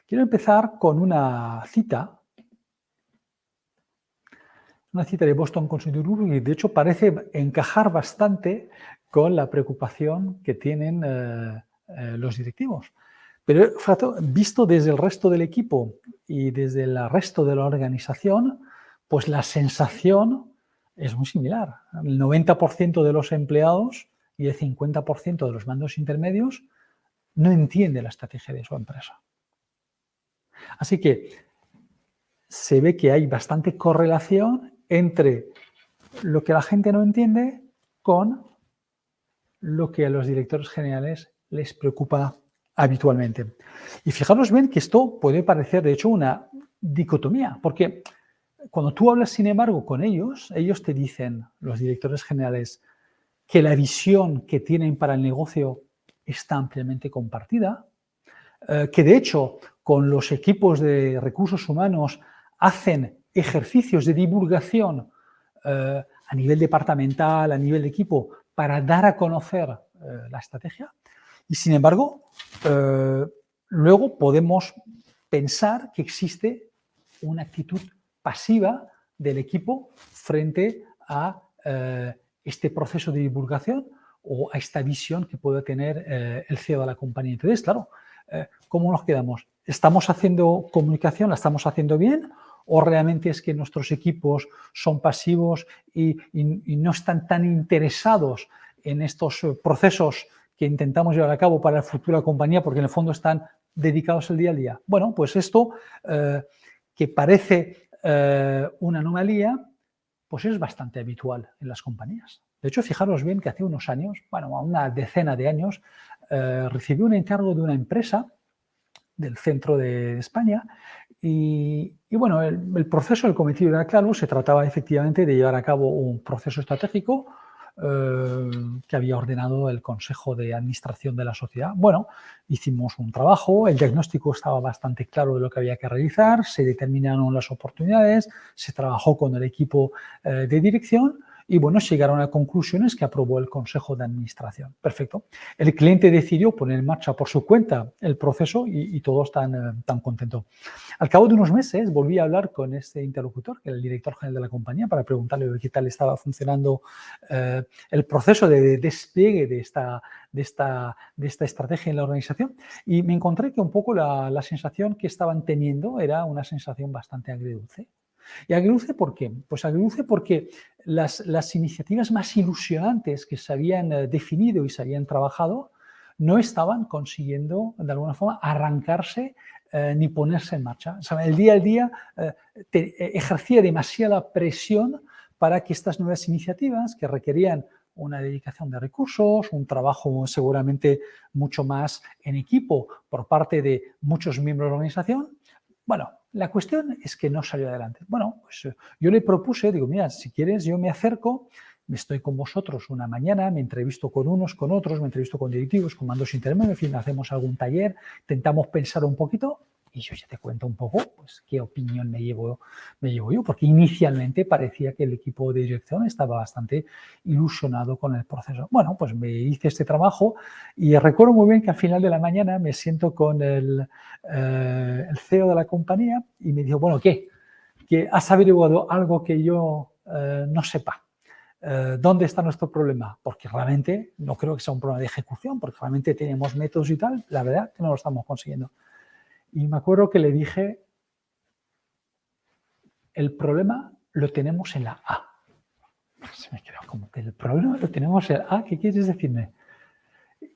Quiero empezar con una cita de Boston Consulting Group y de hecho parece encajar bastante con la preocupación que tienen los directivos. Pero visto desde el resto del equipo y desde el resto de la organización, pues la sensación es muy similar. El 90% de los empleados y el 50% de los mandos intermedios no entiende la estrategia de su empresa. Así que se ve que hay bastante correlación entre lo que la gente no entiende con lo que a los directores generales les preocupa habitualmente. Y fijaros bien que esto puede parecer, de hecho, una dicotomía, porque cuando tú hablas, sin embargo, con ellos te dicen, los directores generales, que la visión que tienen para el negocio está ampliamente compartida, que de hecho con los equipos de recursos humanos hacen ejercicios de divulgación a nivel departamental, a nivel de equipo, para dar a conocer la estrategia. Y sin embargo, luego podemos pensar que existe una actitud pasiva del equipo frente a este proceso de divulgación o a esta visión que puede tener el CEO de la compañía. Entonces, claro, ¿cómo nos quedamos? ¿Estamos haciendo comunicación? ¿La estamos haciendo bien? ¿O realmente es que nuestros equipos son pasivos y no están tan interesados en estos procesos que intentamos llevar a cabo para el futuro de la compañía porque en el fondo están dedicados al día a día? Bueno, pues esto que parece una anomalía, pues es bastante habitual en las compañías. De hecho, fijaros bien que hace unos años, bueno, una decena de años, recibí un encargo de una empresa del centro de España y bueno, el proceso, el cometido era claro, se trataba efectivamente de llevar a cabo un proceso estratégico que había ordenado el Consejo de Administración de la sociedad. Bueno, hicimos un trabajo, el diagnóstico estaba bastante claro de lo que había que realizar, se determinaron las oportunidades, se trabajó con el equipo de dirección y bueno, llegaron a conclusiones que aprobó el Consejo de Administración. Perfecto. El cliente decidió poner en marcha por su cuenta el proceso y todos tan contentos. Al cabo de unos meses volví a hablar con este interlocutor, que era el director general de la compañía, para preguntarle qué tal estaba funcionando el proceso de despliegue de esta estrategia en la organización y me encontré que un poco la sensación que estaban teniendo era una sensación bastante agridulce. ¿Y agridulce por qué? Pues agridulce porque las iniciativas más ilusionantes que se habían definido y se habían trabajado no estaban consiguiendo, de alguna forma, arrancarse ni ponerse en marcha. O sea, el día a día ejercía demasiada presión para que estas nuevas iniciativas, que requerían una dedicación de recursos, un trabajo seguramente mucho más en equipo por parte de muchos miembros de la organización, bueno, la cuestión es que no salió adelante. Bueno, pues yo le propuse, digo, mira, si quieres yo me acerco, estoy con vosotros una mañana, me entrevisto con unos, con otros, me entrevisto con directivos, con mandos intermedios, en fin, hacemos algún taller, intentamos pensar un poquito y yo ya te cuento un poco pues, qué opinión me llevo yo, porque inicialmente parecía que el equipo de dirección estaba bastante ilusionado con el proceso. Bueno, pues me hice este trabajo y recuerdo muy bien que al final de la mañana me siento con el CEO de la compañía y me dijo, bueno, ¿qué? ¿Que has averiguado algo que yo no sepa? ¿Dónde está nuestro problema? Porque realmente no creo que sea un problema de ejecución, porque realmente tenemos métodos y tal, la verdad que no lo estamos consiguiendo. Y me acuerdo que le dije, el problema lo tenemos en la A. Se me quedó como que el problema lo tenemos en la A, ¿qué quieres decirme?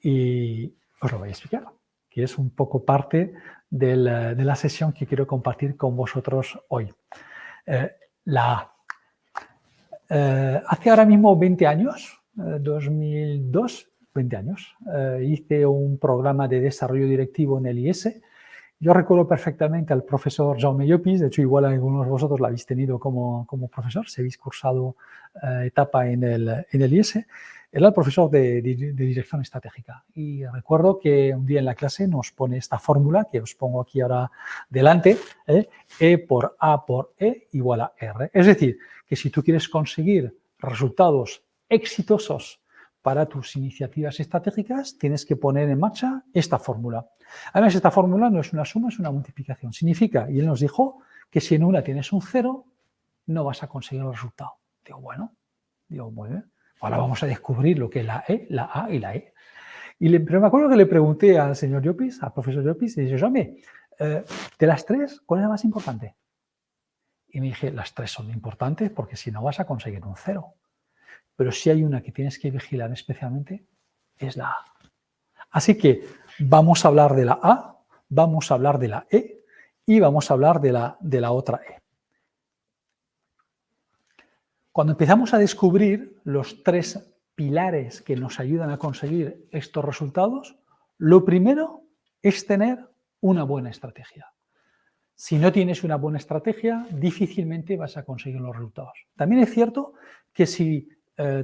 Y os lo voy a explicar, que es un poco parte de la sesión que quiero compartir con vosotros hoy. La A. Hace ahora mismo 20 años, 2002, 20 años, hice un programa de desarrollo directivo en el IES. Yo recuerdo perfectamente al profesor Jaume Llopis, de hecho igual algunos de vosotros lo habéis tenido como profesor, si habéis cursado etapa en el IES. Era el profesor de dirección estratégica y recuerdo que un día en la clase nos pone esta fórmula que os pongo aquí ahora delante, E por A por E igual a R. Es decir, que si tú quieres conseguir resultados exitosos para tus iniciativas estratégicas tienes que poner en marcha esta fórmula. Además, esta fórmula no es una suma, es una multiplicación. Significa, y él nos dijo, que si en una tienes un 0, no vas a conseguir el resultado. Digo, bueno, muy bien. Ahora vamos a descubrir lo que es la E, la A y la E. Pero me acuerdo que le pregunté al señor Llopis, al profesor Llopis, y dije, hombre, de las tres, ¿cuál es la más importante? Y me dije, las tres son importantes porque si no vas a conseguir un 0. Pero si hay una que tienes que vigilar especialmente, es la A. Así que vamos a hablar de la A, vamos a hablar de la E y vamos a hablar de la otra E. Cuando empezamos a descubrir los tres pilares que nos ayudan a conseguir estos resultados, lo primero es tener una buena estrategia. Si no tienes una buena estrategia, difícilmente vas a conseguir los resultados. También es cierto que si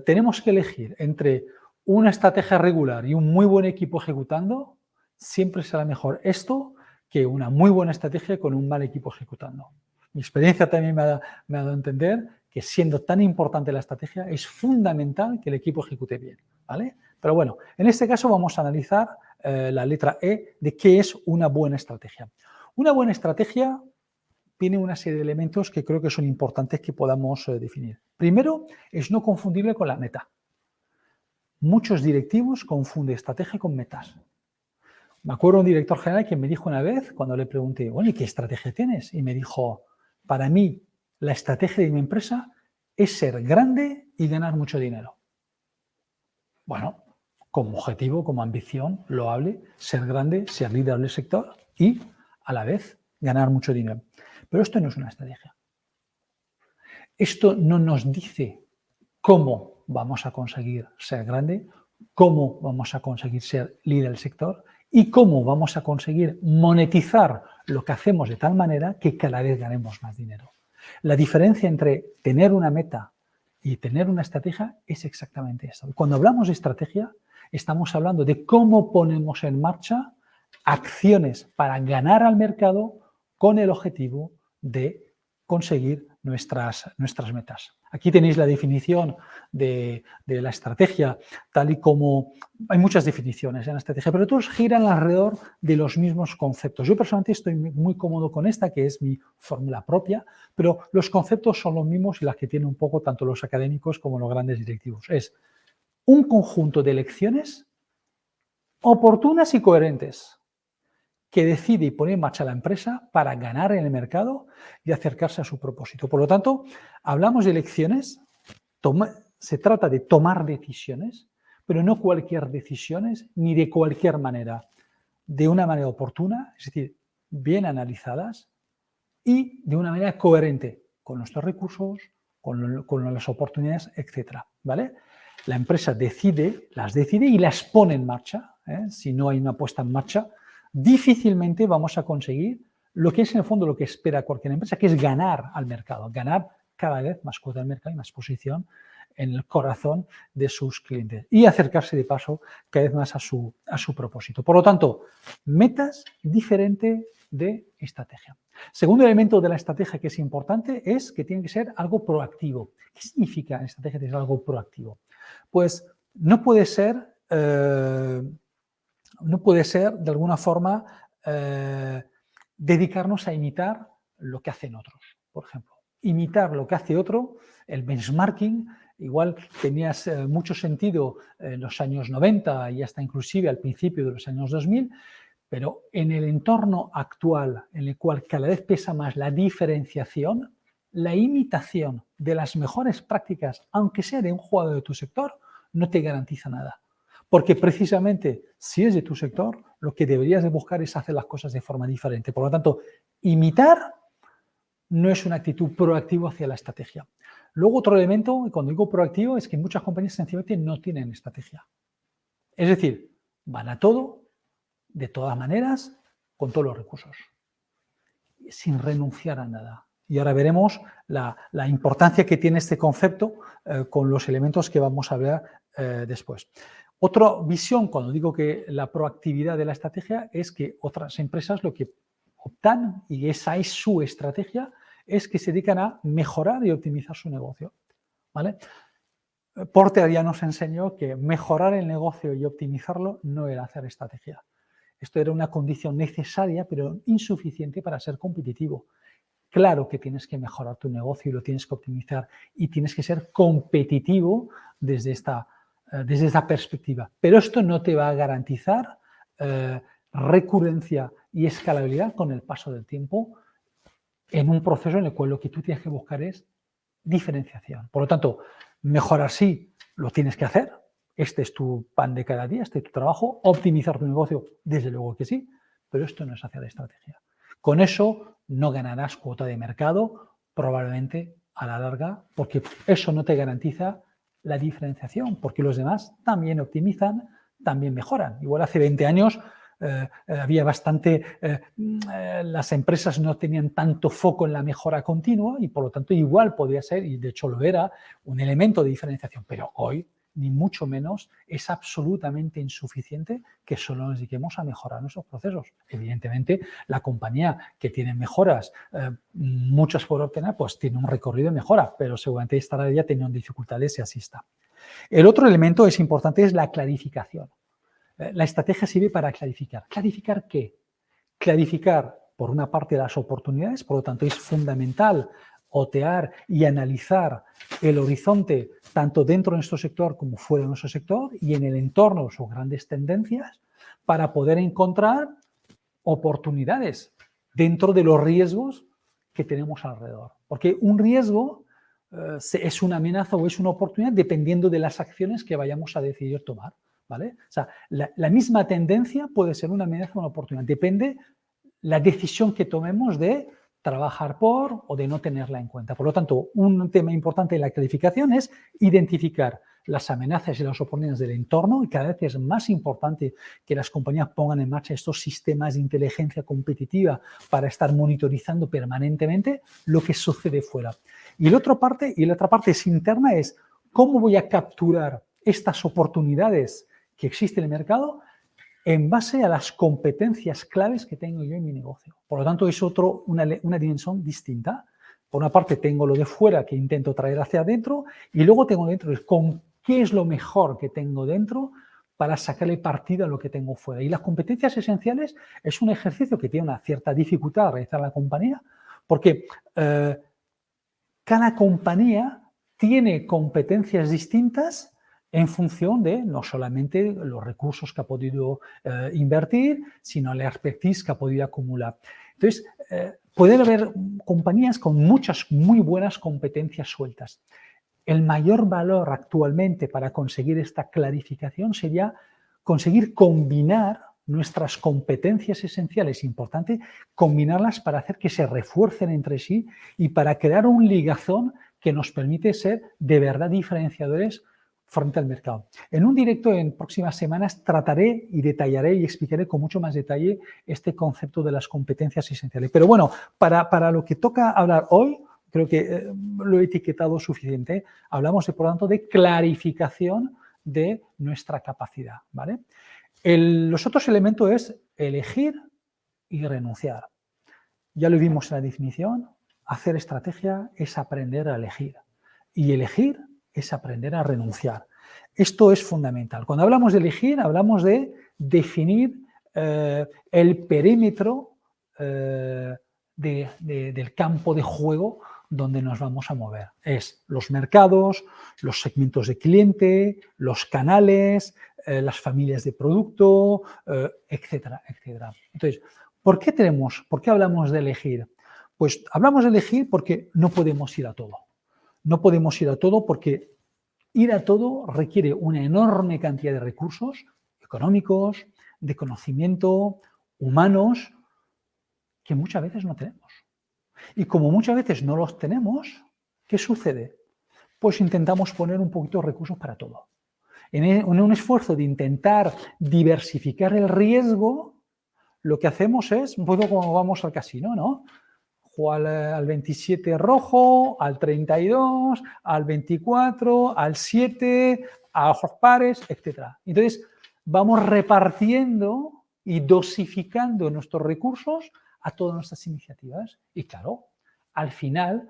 tenemos que elegir entre una estrategia regular y un muy buen equipo ejecutando, siempre será mejor esto que una muy buena estrategia con un mal equipo ejecutando. Mi experiencia también me ha dado a entender que siendo tan importante la estrategia, es fundamental que el equipo ejecute bien, ¿vale? Pero bueno, en este caso vamos a analizar la letra E de qué es una buena estrategia. Una buena estrategia tiene una serie de elementos que creo que son importantes que podamos definir. Primero, es no confundible con la meta. Muchos directivos confunden estrategia con metas. Me acuerdo un director general que me dijo una vez, cuando le pregunté, oye, ¿qué estrategia tienes? Y me dijo, para mí, la estrategia de mi empresa es ser grande y ganar mucho dinero. Bueno, como objetivo, como ambición loable, ser grande, ser líder del sector y, a la vez, ganar mucho dinero. Pero esto no es una estrategia. Esto no nos dice cómo vamos a conseguir ser grande, cómo vamos a conseguir ser líder del sector y cómo vamos a conseguir monetizar lo que hacemos de tal manera que cada vez ganemos más dinero. La diferencia entre tener una meta y tener una estrategia es exactamente esto. Cuando hablamos de estrategia, estamos hablando de cómo ponemos en marcha acciones para ganar al mercado con el objetivo de conseguir nuestras metas. Aquí tenéis la definición de la estrategia, tal y como hay muchas definiciones en la estrategia, pero todos giran alrededor de los mismos conceptos. Yo personalmente estoy muy cómodo con esta, que es mi fórmula propia, pero los conceptos son los mismos y las que tienen un poco tanto los académicos como los grandes directivos. Es un conjunto de elecciones oportunas y coherentes que decide y pone en marcha la empresa para ganar en el mercado y acercarse a su propósito. Por lo tanto, hablamos de elecciones, se trata de tomar decisiones, pero no cualquier decisiones ni de cualquier manera, de una manera oportuna, es decir, bien analizadas y de una manera coherente con nuestros recursos, con las oportunidades, etc. ¿Vale? La empresa las decide y las pone en marcha. Si no hay una puesta en marcha, difícilmente vamos a conseguir lo que es en el fondo lo que espera cualquier empresa, que es ganar al mercado, ganar cada vez más cuota del mercado y más posición en el corazón de sus clientes y acercarse de paso cada vez más a su propósito. Por lo tanto, metas diferentes de estrategia. Segundo elemento de la estrategia que es importante es que tiene que ser algo proactivo. ¿Qué significa en estrategia tener algo proactivo? Pues no puede ser de alguna forma dedicarnos a imitar lo que hacen otros. Por ejemplo, imitar lo que hace otro, el benchmarking, igual tenías mucho sentido en los años 90 y hasta inclusive al principio de los años 2000, pero en el entorno actual, en el cual cada vez pesa más la diferenciación, la imitación de las mejores prácticas, aunque sea de un jugador de tu sector, no te garantiza nada. Porque precisamente si es de tu sector, lo que deberías de buscar es hacer las cosas de forma diferente. Por lo tanto, imitar no es una actitud proactiva hacia la estrategia. Luego otro elemento, y cuando digo proactivo, es que muchas compañías sencillamente no tienen estrategia. Es decir, van a todo, de todas maneras, con todos los recursos, sin renunciar a nada. Y ahora veremos la importancia que tiene este concepto con los elementos que vamos a ver después. Otra visión, cuando digo que la proactividad de la estrategia, es que otras empresas lo que optan, y esa es su estrategia, es que se dedican a mejorar y optimizar su negocio, ¿vale? Porter ya nos enseñó que mejorar el negocio y optimizarlo no era hacer estrategia. Esto era una condición necesaria, pero insuficiente para ser competitivo. Claro que tienes que mejorar tu negocio y lo tienes que optimizar y tienes que ser competitivo desde esta perspectiva. Pero esto no te va a garantizar recurrencia y escalabilidad con el paso del tiempo en un proceso en el cual lo que tú tienes que buscar es diferenciación. Por lo tanto, mejorar sí, lo tienes que hacer. Este es tu pan de cada día, este es tu trabajo. Optimizar tu negocio, desde luego que sí, pero esto no es hacer estrategia. Con eso no ganarás cuota de mercado, probablemente a la larga, porque eso no te garantiza la diferenciación, porque los demás también optimizan, también mejoran. Igual hace 20 años había bastante, las empresas no tenían tanto foco en la mejora continua y por lo tanto igual podía ser, y de hecho lo era, un elemento de diferenciación, pero hoy ni mucho menos es absolutamente insuficiente que solo nos dediquemos a mejorar nuestros procesos. Evidentemente, la compañía que tiene mejoras, muchas por obtener, pues tiene un recorrido de mejora, pero seguramente estará ya teniendo dificultades y así está. El otro elemento es importante, es la clarificación. La estrategia sirve para clarificar. ¿Clarificar qué? Clarificar, por una parte, las oportunidades, por lo tanto, es fundamental otear y analizar el horizonte tanto dentro de nuestro sector como fuera de nuestro sector y en el entorno, sus grandes tendencias, para poder encontrar oportunidades dentro de los riesgos que tenemos alrededor. Porque un riesgo es una amenaza o es una oportunidad dependiendo de las acciones que vayamos a decidir tomar. ¿Vale? O sea, la misma tendencia puede ser una amenaza o una oportunidad. Depende la decisión que tomemos de trabajar por o de no tenerla en cuenta. Por lo tanto, un tema importante en la clarificación es identificar las amenazas y las oportunidades del entorno y cada vez es más importante que las compañías pongan en marcha estos sistemas de inteligencia competitiva para estar monitorizando permanentemente lo que sucede fuera. Y la otra parte es interna, es cómo voy a capturar estas oportunidades que existen en el mercado en base a las competencias claves que tengo yo en mi negocio. Por lo tanto, es una dimensión distinta. Por una parte, tengo lo de fuera que intento traer hacia adentro y luego tengo dentro con qué es lo mejor que tengo dentro para sacarle partido a lo que tengo fuera. Y las competencias esenciales es un ejercicio que tiene una cierta dificultad a realizar la compañía porque cada compañía tiene competencias distintas en función de no solamente los recursos que ha podido invertir, sino la expertise que ha podido acumular. Entonces, pueden haber compañías con muchas muy buenas competencias sueltas. El mayor valor actualmente para conseguir esta clarificación sería conseguir combinar nuestras competencias esenciales, importante combinarlas para hacer que se refuercen entre sí y para crear un ligazón que nos permite ser de verdad diferenciadores frente al mercado. En un directo en próximas semanas trataré y detallaré y explicaré con mucho más detalle este concepto de las competencias esenciales. Pero bueno, para lo que toca hablar hoy, creo que lo he etiquetado suficiente, hablamos por lo tanto de clarificación de nuestra capacidad, ¿vale? Los otros elementos es elegir y renunciar. Ya lo vimos en la definición, hacer estrategia es aprender a elegir y elegir es aprender a renunciar. Esto es fundamental. Cuando hablamos de elegir, hablamos de definir el perímetro del campo de juego donde nos vamos a mover. Es los mercados, los segmentos de cliente, los canales, las familias de producto, etcétera, etcétera. Entonces, ¿por qué hablamos de elegir? Pues hablamos de elegir porque no podemos ir a todo. No podemos ir a todo porque ir a todo requiere una enorme cantidad de recursos económicos, de conocimiento, humanos, que muchas veces no tenemos. Y como muchas veces no los tenemos, ¿qué sucede? Pues intentamos poner un poquito de recursos para todo. En un esfuerzo de intentar diversificar el riesgo, lo que hacemos es, un poco como vamos al casino, ¿no? Juego al 27 rojo, al 32, al 24, al 7, a ojos pares, etc. Entonces, vamos repartiendo y dosificando nuestros recursos a todas nuestras iniciativas. Y claro, al final,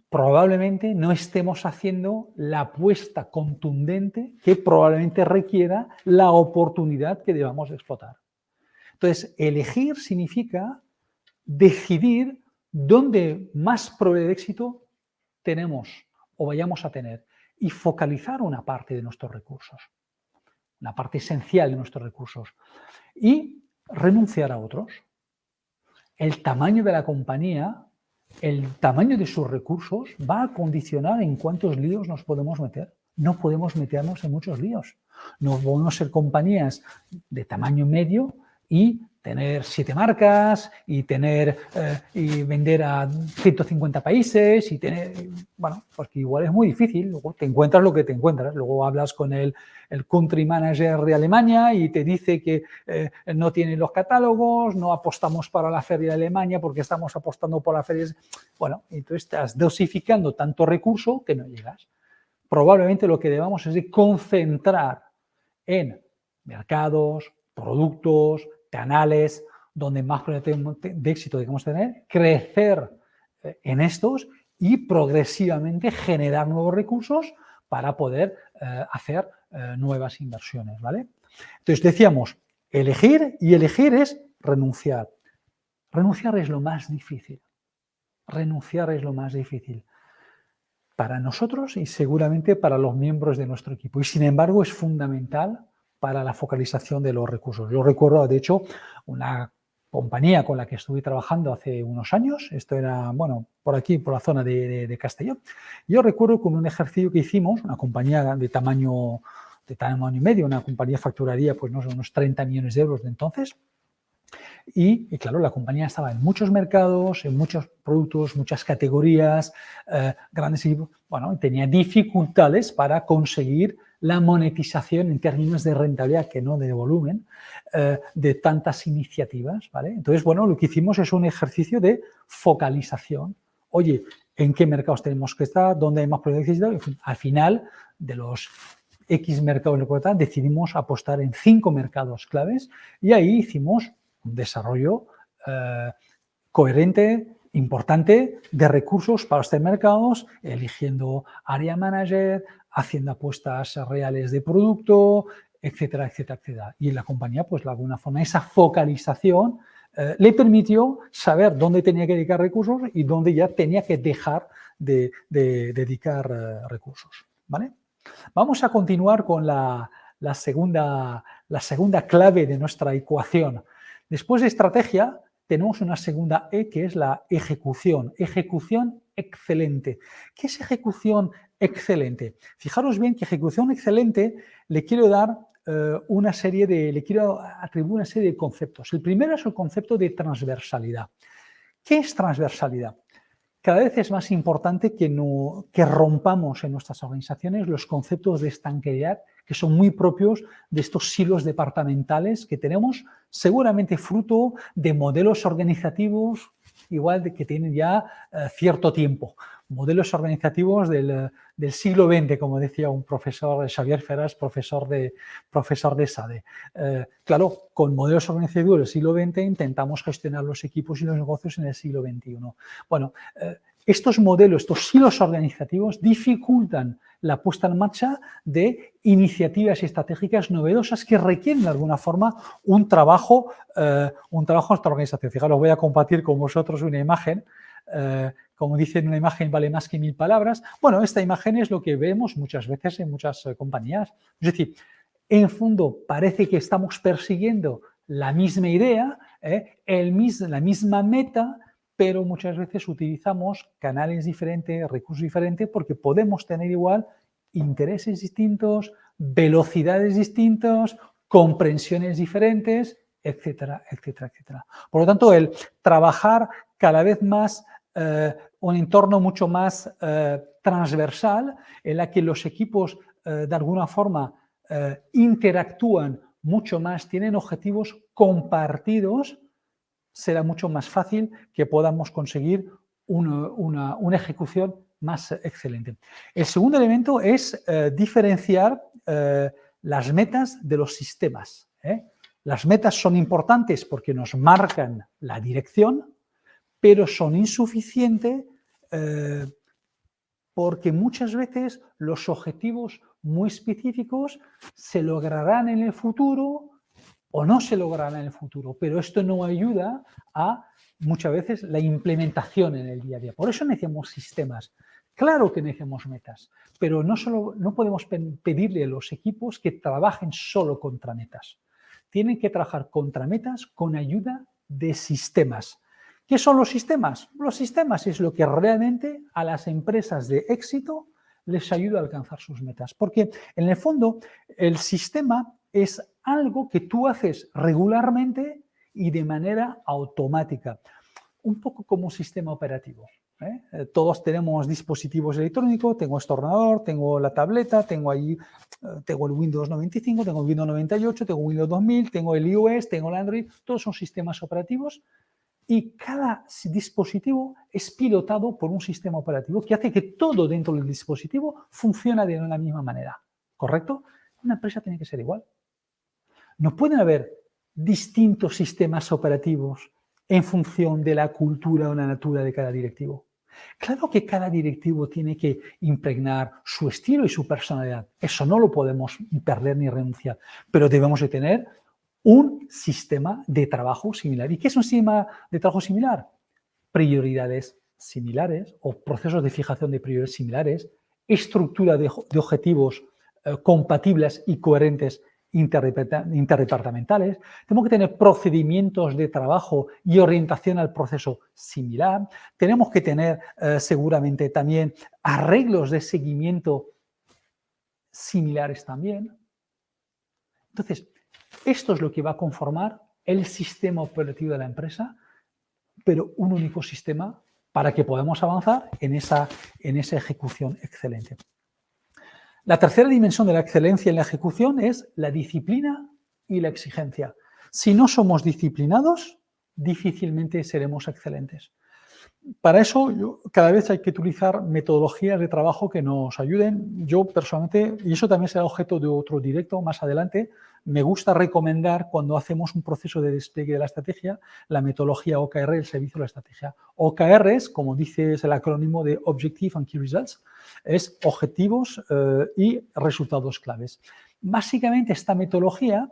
probablemente no estemos haciendo la apuesta contundente que probablemente requiera la oportunidad que debamos explotar. Entonces, elegir significa decidir dónde más probabilidad de éxito tenemos o vayamos a tener y focalizar una parte de nuestros recursos, una parte esencial de nuestros recursos y renunciar a otros. El tamaño de la compañía, el tamaño de sus recursos va a condicionar en cuántos líos nos podemos meter. No podemos meternos en muchos líos. No podemos ser compañías de tamaño medio y tener 7 marcas y y vender a 150 países y tener, bueno, porque igual es muy difícil. Luego te encuentras lo que te encuentras. Luego hablas con el country manager de Alemania y te dice que no tiene los catálogos, no apostamos para la feria de Alemania porque estamos apostando por la feria. Bueno, entonces estás dosificando tanto recurso que no llegas. Probablemente lo que debamos es concentrar en mercados, productos, canales, donde más probabilidad de éxito debemos tener, crecer en estos y progresivamente generar nuevos recursos para poder hacer nuevas inversiones, ¿vale? Entonces decíamos, elegir y elegir es renunciar. Renunciar es lo más difícil. Renunciar es lo más difícil para nosotros y seguramente para los miembros de nuestro equipo. Y sin embargo es fundamental para la focalización de los recursos. Yo recuerdo, de hecho, una compañía con la que estuve trabajando hace unos años, esto era, bueno, por aquí, por la zona de Castellón. Yo recuerdo con un ejercicio que hicimos, una compañía de tamaño medio, una compañía facturaría, pues no sé, unos 30 millones de euros de entonces. Y claro, la compañía estaba en muchos mercados, en muchos productos, muchas categorías, grandes equipos. Bueno, tenía dificultades para conseguir la monetización en términos de rentabilidad, que no de volumen, de tantas iniciativas, ¿vale? Entonces, bueno, lo que hicimos es un ejercicio de focalización. Oye, ¿en qué mercados tenemos que estar? ¿Dónde hay más probabilidad de éxito? Al final, de los X mercados decidimos apostar en 5 mercados claves y ahí hicimos un desarrollo coherente, importante de recursos para estos mercados, eligiendo área manager, haciendo apuestas reales de producto, etcétera, etcétera, etcétera. Y en la compañía, pues de alguna forma, esa focalización le permitió saber dónde tenía que dedicar recursos y dónde ya tenía que dejar de dedicar recursos, ¿vale? Vamos a continuar con la segunda clave de nuestra ecuación. Después de estrategia, tenemos una segunda E, que es la ejecución. Ejecución excelente. ¿Qué es ejecución excelente? Fijaros bien que ejecución excelente le quiero dar le quiero atribuir una serie de conceptos. El primero es el concepto de transversalidad. ¿Qué es transversalidad? Cada vez es más importante que rompamos en nuestras organizaciones los conceptos de estanqueidad que son muy propios de estos silos departamentales que tenemos, seguramente fruto de modelos organizativos igual de que tienen ya cierto tiempo. Modelos organizativos del siglo XX, como decía un profesor, Xavier Ferraz, profesor de SADE. Claro, con modelos organizativos del siglo XX intentamos gestionar los equipos y los negocios en el siglo XXI. Bueno, estos modelos, estos silos organizativos dificultan la puesta en marcha de iniciativas estratégicas novedosas que requieren de alguna forma un trabajo en nuestra organización. Fijaros, voy a compartir con vosotros una imagen. Como dicen, una imagen vale más que 1000 palabras. Bueno, esta imagen es lo que vemos muchas veces en muchas compañías. Es decir, en fondo parece que estamos persiguiendo la misma idea, la misma meta, pero muchas veces utilizamos canales diferentes, recursos diferentes, porque podemos tener igual intereses distintos, velocidades distintas, comprensiones diferentes, etcétera, etcétera, etcétera. Por lo tanto, el trabajar cada vez más un entorno mucho más transversal, en la que los equipos de alguna forma interactúan mucho más, tienen objetivos compartidos, será mucho más fácil que podamos conseguir una ejecución más excelente. El segundo elemento es diferenciar las metas de los sistemas. Las metas son importantes porque nos marcan la dirección, pero son insuficientes porque muchas veces los objetivos muy específicos se lograrán en el futuro o no se lograrán en el futuro, pero esto no ayuda a muchas veces la implementación en el día a día. Por eso necesitamos sistemas. Claro que necesitamos metas, pero no podemos pedirle a los equipos que trabajen solo contra metas. Tienen que trabajar contra metas con ayuda de sistemas. ¿Qué son los sistemas? Los sistemas es lo que realmente a las empresas de éxito les ayuda a alcanzar sus metas. Porque en el fondo el sistema es algo que tú haces regularmente y de manera automática. Un poco como un sistema operativo. Todos tenemos dispositivos electrónicos, tengo este ordenador, tengo la tableta, tengo el Windows 95, tengo el Windows 98, tengo Windows 2000, tengo el iOS, tengo el Android, todos son sistemas operativos y cada dispositivo es pilotado por un sistema operativo que hace que todo dentro del dispositivo funcione de la misma manera, ¿correcto? Una empresa tiene que ser igual. No pueden haber distintos sistemas operativos en función de la cultura o la natura de cada directivo. Claro que cada directivo tiene que impregnar su estilo y su personalidad. Eso no lo podemos perder ni renunciar, pero debemos de tener un sistema de trabajo similar. ¿Y qué es un sistema de trabajo similar? Prioridades similares o procesos de fijación de prioridades similares, estructura de objetivos compatibles y coherentes interdepartamentales, tenemos que tener procedimientos de trabajo y orientación al proceso similar, tenemos que tener seguramente también arreglos de seguimiento similares también. Entonces, esto es lo que va a conformar el sistema operativo de la empresa, pero un único sistema para que podamos avanzar en esa ejecución excelente. La tercera dimensión de la excelencia en la ejecución es la disciplina y la exigencia. Si no somos disciplinados, difícilmente seremos excelentes. Para eso, cada vez hay que utilizar metodologías de trabajo que nos ayuden. Yo personalmente, y eso también será objeto de otro directo más adelante, me gusta recomendar cuando hacemos un proceso de despliegue de la estrategia, la metodología OKR, el servicio de la estrategia. OKR es, como dice, es el acrónimo de Objective and Key Results, es objetivos y resultados claves. Básicamente esta metodología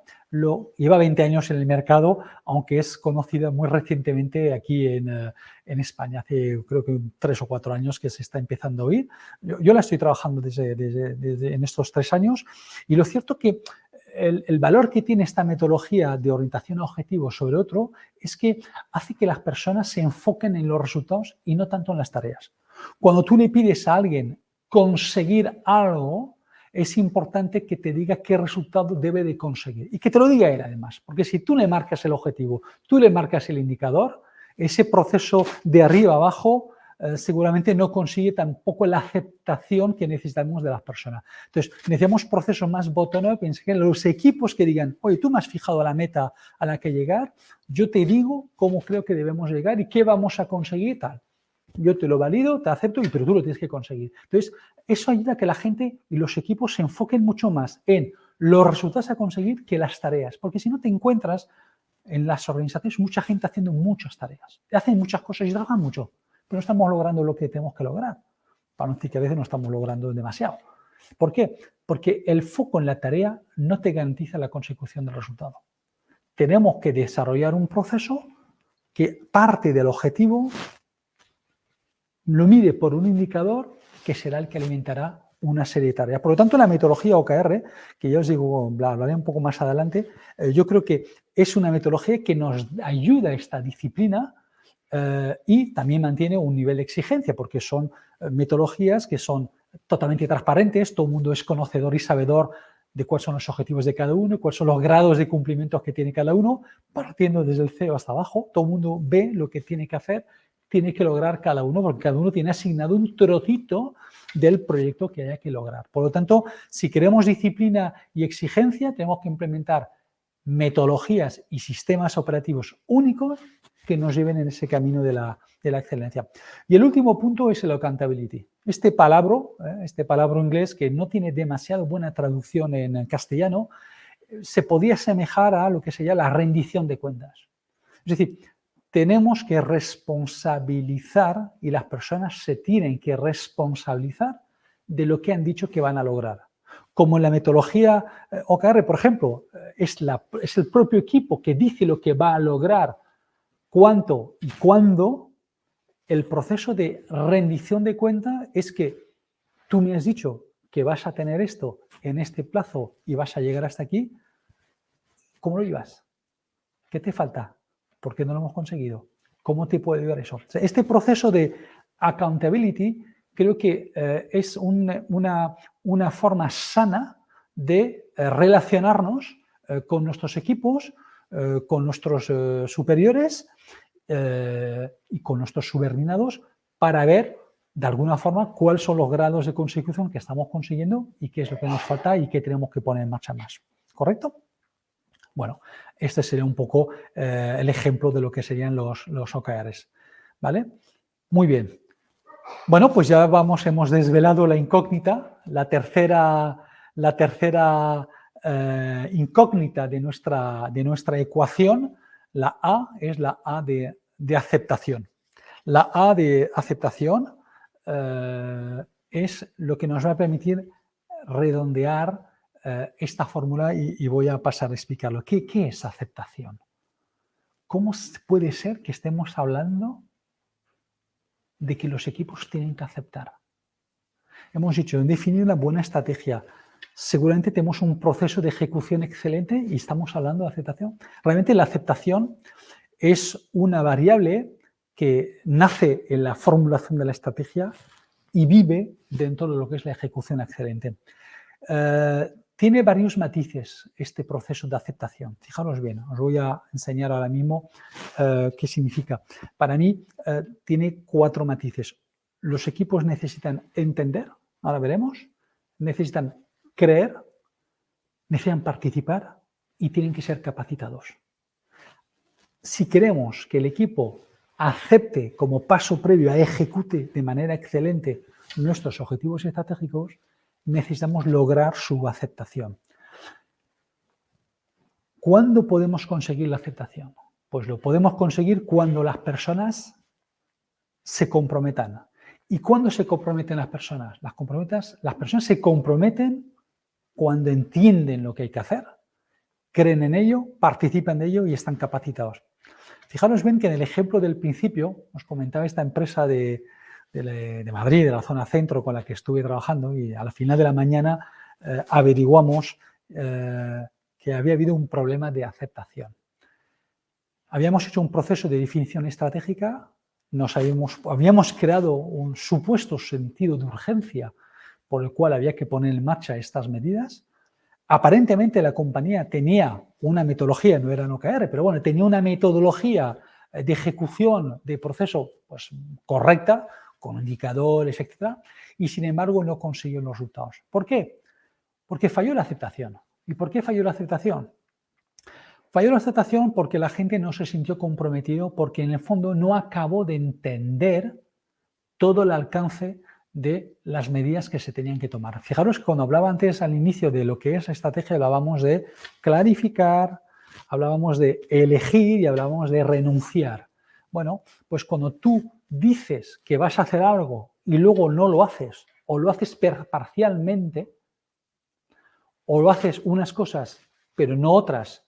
lleva 20 años en el mercado, aunque es conocida muy recientemente aquí en España, hace creo que 3 o 4 años que se está empezando a oír. Yo la estoy trabajando desde en estos 3 años y lo cierto que el valor que tiene esta metodología de orientación a objetivos sobre otro es que hace que las personas se enfoquen en los resultados y no tanto en las tareas. Cuando tú le pides a alguien conseguir algo, es importante que te diga qué resultado debe de conseguir y que te lo diga él además, porque si tú le marcas el objetivo, tú le marcas el indicador, ese proceso de arriba a abajo seguramente no consigue tampoco la aceptación que necesitamos de las personas. Entonces, necesitamos procesos más bottom-up, en los equipos que digan, oye, tú me has fijado la meta a la que llegar, yo te digo cómo creo que debemos llegar y qué vamos a conseguir, tal. Yo te lo valido, te acepto, pero tú lo tienes que conseguir. Entonces, eso ayuda a que la gente y los equipos se enfoquen mucho más en los resultados a conseguir que las tareas. Porque si no te encuentras en las organizaciones mucha gente haciendo muchas tareas. Hacen muchas cosas y trabajan mucho, pero no estamos logrando lo que tenemos que lograr. Para no decir que a veces no estamos logrando demasiado. ¿Por qué? Porque el foco en la tarea no te garantiza la consecución del resultado. Tenemos que desarrollar un proceso que parte del objetivo lo mide por un indicador que será el que alimentará una serie de tareas. Por lo tanto, la metodología OKR, que ya os digo, hablaré un poco más adelante, yo creo que es una metodología que nos ayuda a esta disciplina y también mantiene un nivel de exigencia, porque son metodologías que son totalmente transparentes, todo el mundo es conocedor y sabedor de cuáles son los objetivos de cada uno, cuáles son los grados de cumplimiento que tiene cada uno, partiendo desde el CEO hasta abajo, todo el mundo ve lo que tiene que hacer, tiene que lograr cada uno, porque cada uno tiene asignado un trocito del proyecto que haya que lograr. Por lo tanto, si queremos disciplina y exigencia, tenemos que implementar metodologías y sistemas operativos únicos que nos lleven en ese camino de la excelencia. Y el último punto es el accountability. Este palabra inglés que no tiene demasiado buena traducción en castellano, se podía asemejar a lo que sería la rendición de cuentas. Es decir, tenemos que responsabilizar y las personas se tienen que responsabilizar de lo que han dicho que van a lograr. Como en la metodología OKR, por ejemplo, es el propio equipo que dice lo que va a lograr, cuánto y cuándo. El proceso de rendición de cuenta es que tú me has dicho que vas a tener esto en este plazo y vas a llegar hasta aquí. ¿Cómo lo llevas? ¿Qué te falta? ¿Por qué no lo hemos conseguido? ¿Cómo te puede ayudar eso? O sea, este proceso de accountability creo que es una forma sana de relacionarnos con nuestros equipos, con nuestros superiores y con nuestros subordinados para ver de alguna forma cuáles son los grados de consecución que estamos consiguiendo y qué es lo que nos falta y qué tenemos que poner en marcha más. ¿Correcto? Bueno, este sería un poco el ejemplo de lo que serían los OKRs. ¿Vale? Muy bien. Bueno, pues ya hemos desvelado la incógnita, la tercera incógnita de nuestra ecuación. La A es la A de aceptación. La A de aceptación es lo que nos va a permitir redondear esta fórmula y voy a pasar a explicarlo. ¿Qué es aceptación? ¿Cómo puede ser que estemos hablando de que los equipos tienen que aceptar? Hemos dicho, en definir una buena estrategia, seguramente tenemos un proceso de ejecución excelente y estamos hablando de aceptación. Realmente la aceptación es una variable que nace en la formulación de la estrategia y vive dentro de lo que es la ejecución excelente. Tiene varios matices este proceso de aceptación. Fijaros bien, os voy a enseñar ahora mismo qué significa. Para mí tiene 4 matices. Los equipos necesitan entender, ahora veremos, necesitan creer, necesitan participar y tienen que ser capacitados. Si queremos que el equipo acepte como paso previo a ejecute de manera excelente nuestros objetivos estratégicos, necesitamos lograr su aceptación. ¿Cuándo podemos conseguir la aceptación? Pues lo podemos conseguir cuando las personas se comprometan. ¿Y cuándo se comprometen las personas? Las personas se comprometen cuando entienden lo que hay que hacer, creen en ello, participan de ello y están capacitados. Fijaros bien que en el ejemplo del principio, os comentaba esta empresa de Madrid, de la zona centro con la que estuve trabajando, y al final de la mañana averiguamos que había habido un problema de aceptación. Habíamos hecho un proceso de definición estratégica, habíamos creado un supuesto sentido de urgencia por el cual había que poner en marcha estas medidas. Aparentemente la compañía tenía una metodología, no era un OKR, pero bueno, tenía una metodología de ejecución de proceso pues, correcta, con indicadores, etc. Y sin embargo no consiguió los resultados. ¿Por qué? Porque falló la aceptación. ¿Y por qué falló la aceptación? Falló la aceptación porque la gente no se sintió comprometido, porque en el fondo no acabó de entender todo el alcance de las medidas que se tenían que tomar. Fijaros que cuando hablaba antes al inicio de lo que es estrategia, hablábamos de clarificar, hablábamos de elegir y hablábamos de renunciar. Bueno, pues cuando tú dices que vas a hacer algo y luego no lo haces, o lo haces parcialmente, o lo haces unas cosas pero no otras,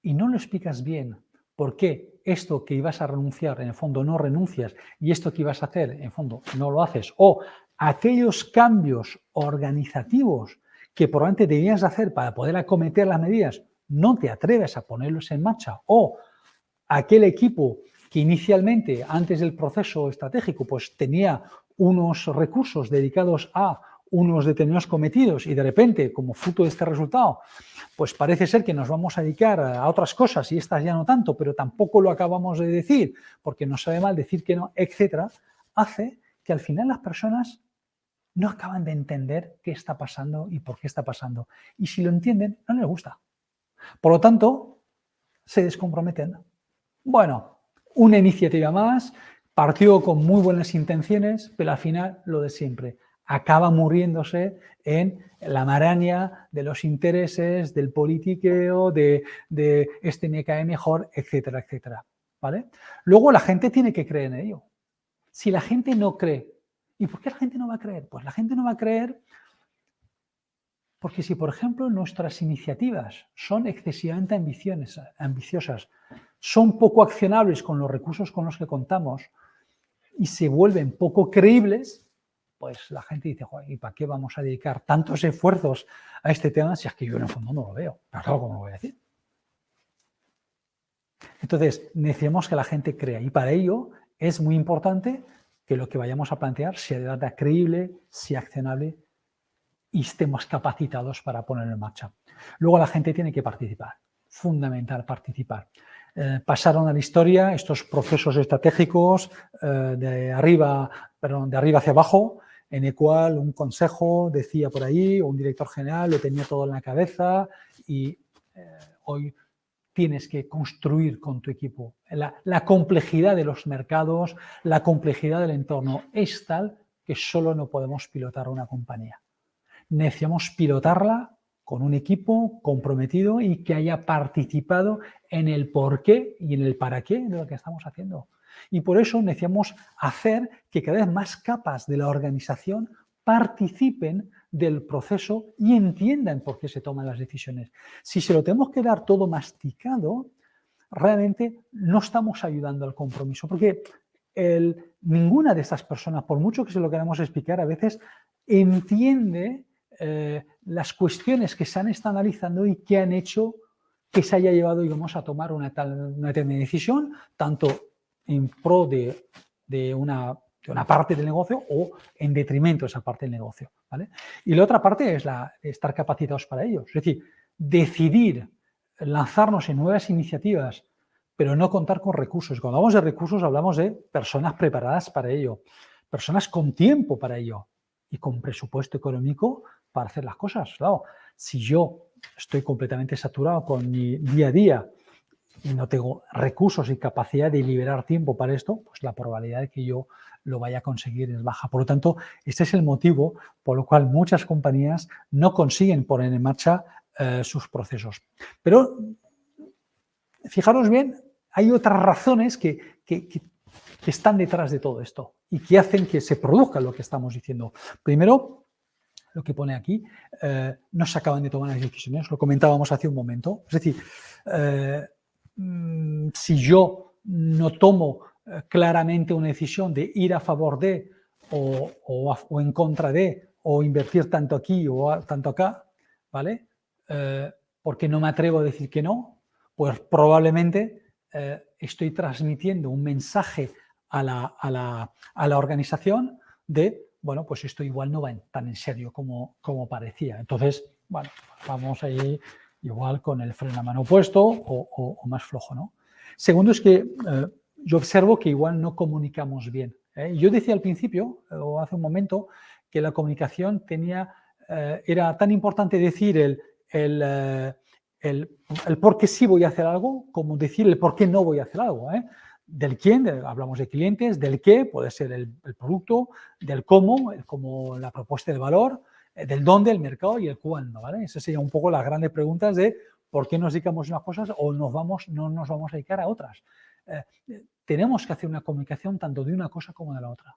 y no lo explicas bien por qué esto que ibas a renunciar en el fondo no renuncias y esto que ibas a hacer en el fondo no lo haces, o aquellos cambios organizativos que probablemente debías hacer para poder acometer las medidas, no te atreves a ponerlos en marcha, o aquel equipo que inicialmente, antes del proceso estratégico, pues tenía unos recursos dedicados a unos determinados cometidos y de repente, como fruto de este resultado, pues parece ser que nos vamos a dedicar a otras cosas y estas ya no tanto, pero tampoco lo acabamos de decir porque nos sabe mal decir que no, etcétera, hace que al final las personas no acaban de entender qué está pasando y por qué está pasando. Y si lo entienden, no les gusta. Por lo tanto, se descomprometen. Bueno, una iniciativa más, partió con muy buenas intenciones, pero al final lo de siempre. Acaba muriéndose en la maraña de los intereses, del politiqueo, de este me cae mejor, etcétera, etcétera. ¿vale? Luego la gente tiene que creer en ello. Si la gente no cree, ¿y por qué la gente no va a creer? Pues la gente no va a creer porque si, por ejemplo, nuestras iniciativas son excesivamente ambiciosas, son poco accionables con los recursos con los que contamos y se vuelven poco creíbles, pues la gente dice, ¿y para qué vamos a dedicar tantos esfuerzos a este tema si es que yo en el fondo no lo veo? Pero claro, ¿cómo lo voy a decir? Entonces, necesitamos que la gente crea y para ello es muy importante que lo que vayamos a plantear sea de verdad creíble, sea accionable y estemos capacitados para ponerlo en marcha. Luego la gente tiene que participar, fundamental participar. Pasaron a la historia estos procesos estratégicos de arriba hacia abajo, en el cual un consejo decía por ahí, o un director general lo tenía todo en la cabeza y hoy tienes que construir con tu equipo. La complejidad de los mercados, la complejidad del entorno es tal que solo no podemos pilotar una compañía. Necesitamos pilotarla con un equipo comprometido y que haya participado en el porqué y en el para qué de lo que estamos haciendo. Y por eso necesitamos hacer que cada vez más capas de la organización participen del proceso y entiendan por qué se toman las decisiones. Si se lo tenemos que dar todo masticado, realmente no estamos ayudando al compromiso, porque ninguna de estas personas, por mucho que se lo queramos explicar, a veces entiende las cuestiones que se han estado analizando y que han hecho que se haya llevado, digamos, a tomar una determinada decisión, tanto en pro de una parte del negocio o en detrimento de esa parte del negocio, ¿vale? Y la otra parte es estar capacitados para ello. Es decir, decidir lanzarnos en nuevas iniciativas, pero no contar con recursos. Cuando hablamos de recursos, hablamos de personas preparadas para ello, personas con tiempo para ello y con presupuesto económico para hacer las cosas. Claro, si yo estoy completamente saturado con mi día a día y no tengo recursos y capacidad de liberar tiempo para esto, pues la probabilidad de que yo lo vaya a conseguir es baja. Por lo tanto, este es el motivo por el cual muchas compañías no consiguen poner en marcha sus procesos. Pero fijaros bien, hay otras razones que están detrás de todo esto y que hacen que se produzca lo que estamos diciendo. Primero, lo que pone aquí, no se acaban de tomar las decisiones, lo comentábamos hace un momento. Es decir, si yo no tomo claramente una decisión de ir a favor de o en contra de o invertir tanto aquí o tanto acá, ¿vale? Porque no me atrevo a decir que no, pues probablemente estoy transmitiendo un mensaje a la organización de, bueno, pues esto igual no va tan en serio como parecía. Entonces, bueno, vamos ahí igual con el freno a mano puesto o más flojo, ¿no? Segundo es que yo observo que igual no comunicamos bien. Yo decía al principio, o hace un momento, que la comunicación era tan importante decir el por qué sí voy a hacer algo como decir el por qué no voy a hacer algo. Del quién, hablamos de clientes, del qué, puede ser el producto, del cómo, la propuesta de valor, del dónde, el mercado y el cuándo, ¿vale? Esas serían un poco las grandes preguntas de por qué nos dedicamos a unas cosas o no nos vamos a dedicar a otras. Tenemos que hacer una comunicación tanto de una cosa como de la otra.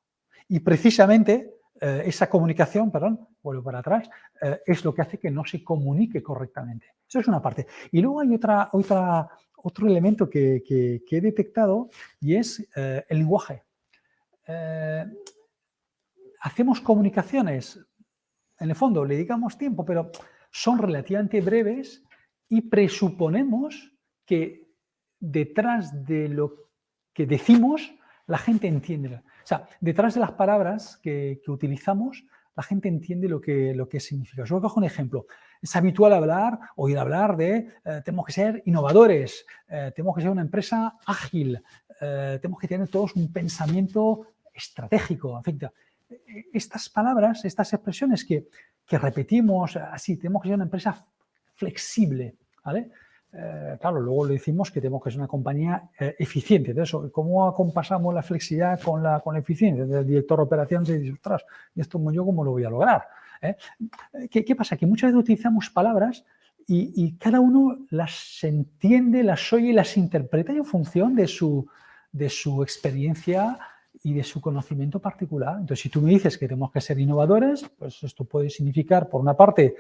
Y precisamente esa comunicación, vuelvo para atrás, es lo que hace que no se comunique correctamente. Eso es una parte. Y luego hay otro elemento que he detectado y es el lenguaje. Hacemos comunicaciones, en el fondo le dedicamos tiempo, pero son relativamente breves y presuponemos que detrás de lo que decimos la gente entiende. O sea, detrás de las palabras que utilizamos, la gente entiende lo que significa. Yo cojo un ejemplo. Es habitual oír hablar de tenemos que ser innovadores, tenemos que ser una empresa ágil, tenemos que tener todos un pensamiento estratégico. En fin, estas palabras, estas expresiones que repetimos así, tenemos que ser una empresa flexible, ¿vale? Claro, luego le decimos que tenemos que ser una compañía eficiente. De eso, ¿cómo acompasamos la flexibilidad con la eficiencia? El director de operaciones dice, ostras, ¿y esto yo cómo lo voy a lograr? ¿Qué pasa? Que muchas veces utilizamos palabras y cada uno las entiende, las oye y las interpreta en función de su experiencia y de su conocimiento particular. Entonces, si tú me dices que tenemos que ser innovadores, pues esto puede significar, por una parte,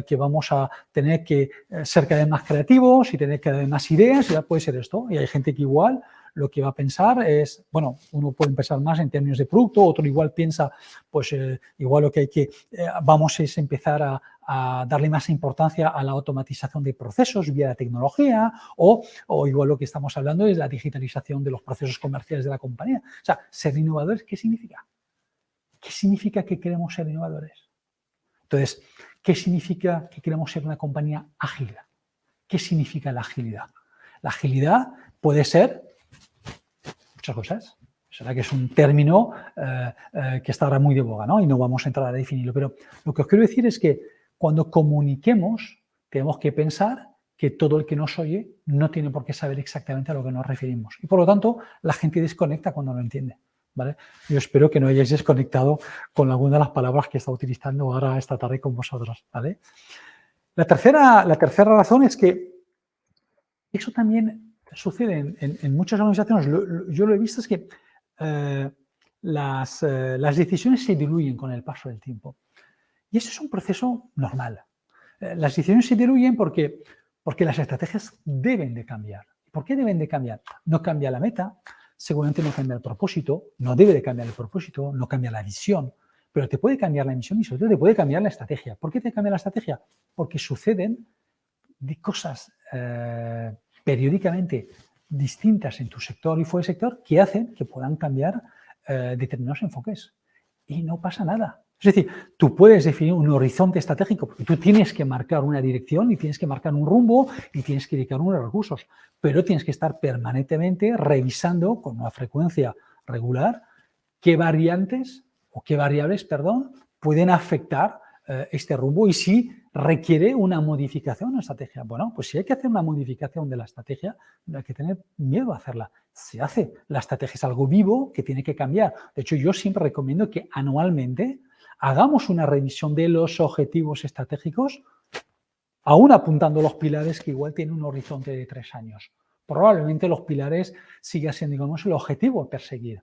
que vamos a tener que ser cada vez más creativos y tener cada vez más ideas, y ya puede ser esto. Y hay gente que igual lo que va a pensar es, bueno, uno puede pensar más en términos de producto, otro igual piensa, pues igual lo que hay que, vamos es empezar a darle más importancia a la automatización de procesos vía la tecnología, o igual lo que estamos hablando es la digitalización de los procesos comerciales de la compañía. O sea, ser innovadores, ¿qué significa? ¿Qué significa que queremos ser innovadores? Entonces, ¿qué significa que queremos ser una compañía ágil? ¿Qué significa la agilidad? La agilidad puede ser muchas cosas. Será que es un término que está ahora muy de boga, ¿no? Y no vamos a entrar a definirlo. Pero lo que os quiero decir es que cuando comuniquemos, tenemos que pensar que todo el que nos oye no tiene por qué saber exactamente a lo que nos referimos. Y por lo tanto, la gente desconecta cuando no entiende. ¿Vale? Yo espero que no hayáis desconectado con alguna de las palabras que he estado utilizando ahora esta tarde con vosotros. ¿Vale? La tercera razón es que eso también sucede en muchas organizaciones. Yo lo he visto, es que las decisiones se diluyen con el paso del tiempo. Y eso es un proceso normal. Las decisiones se diluyen porque las estrategias deben de cambiar. ¿Por qué deben de cambiar? No cambia la meta, seguramente no cambia el propósito, no debe de cambiar el propósito, no cambia la visión, pero te puede cambiar la misión y sobre todo te puede cambiar la estrategia. ¿Por qué te cambia la estrategia? Porque suceden de cosas periódicamente distintas en tu sector y fuera del sector que hacen que puedan cambiar determinados enfoques. Y no pasa nada. Es decir, tú puedes definir un horizonte estratégico porque tú tienes que marcar una dirección y tienes que marcar un rumbo y tienes que dedicar unos recursos, pero tienes que estar permanentemente revisando con una frecuencia regular qué variables, pueden afectar este rumbo y si requiere una modificación de la estrategia. Bueno, pues si hay que hacer una modificación de la estrategia, no hay que tener miedo a hacerla. Se hace. La estrategia es algo vivo que tiene que cambiar. De hecho, yo siempre recomiendo que anualmente hagamos una revisión de los objetivos estratégicos, aún apuntando los pilares que igual tienen un horizonte de 3 años. Probablemente los pilares sigan siendo, digamos, el objetivo a perseguir.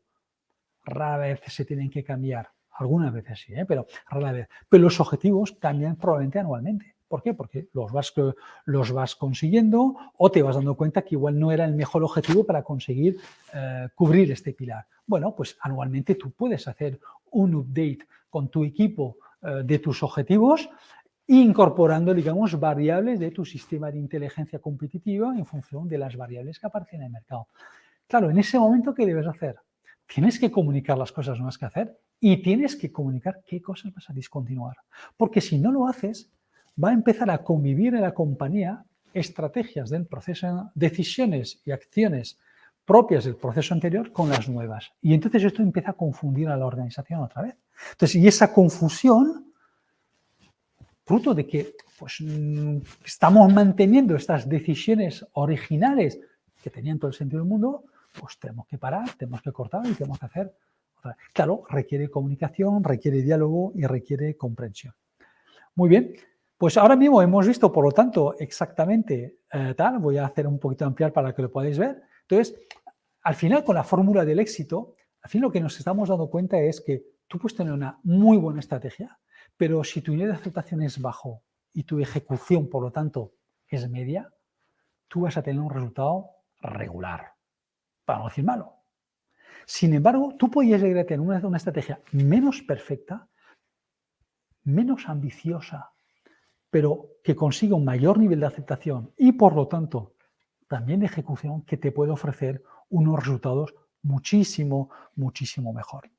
Rara vez se tienen que cambiar. Algunas veces sí, pero rara vez. Pero los objetivos cambian probablemente anualmente. ¿Por qué? Porque los vas consiguiendo o te vas dando cuenta que igual no era el mejor objetivo para conseguir cubrir este pilar. Bueno, pues anualmente tú puedes hacer un update con tu equipo de tus objetivos, incorporando, digamos, variables de tu sistema de inteligencia competitiva en función de las variables que aparecen en el mercado. Claro, en ese momento, ¿qué debes hacer? Tienes que comunicar las cosas nuevas que hacer y tienes que comunicar qué cosas vas a discontinuar. Porque si no lo haces, va a empezar a convivir en la compañía estrategias del proceso, decisiones y acciones propias del proceso anterior con las nuevas. Y entonces esto empieza a confundir a la organización otra vez. Entonces, y esa confusión, fruto de que pues, estamos manteniendo estas decisiones originales que tenían todo el sentido del mundo, pues tenemos que parar, tenemos que cortar y tenemos que hacer otra vez. Claro, requiere comunicación, requiere diálogo y requiere comprensión. Muy bien, pues ahora mismo hemos visto, por lo tanto, exactamente tal, voy a hacer un poquito ampliar para que lo podáis ver. Entonces, al final, con la fórmula del éxito, al fin lo que nos estamos dando cuenta es que tú puedes tener una muy buena estrategia, pero si tu nivel de aceptación es bajo y tu ejecución, por lo tanto, es media, tú vas a tener un resultado regular, para no decir malo. Sin embargo, tú podrías llegar a tener una estrategia menos perfecta, menos ambiciosa, pero que consiga un mayor nivel de aceptación y, por lo tanto, también de ejecución que te puede ofrecer unos resultados muchísimo, muchísimo mejor.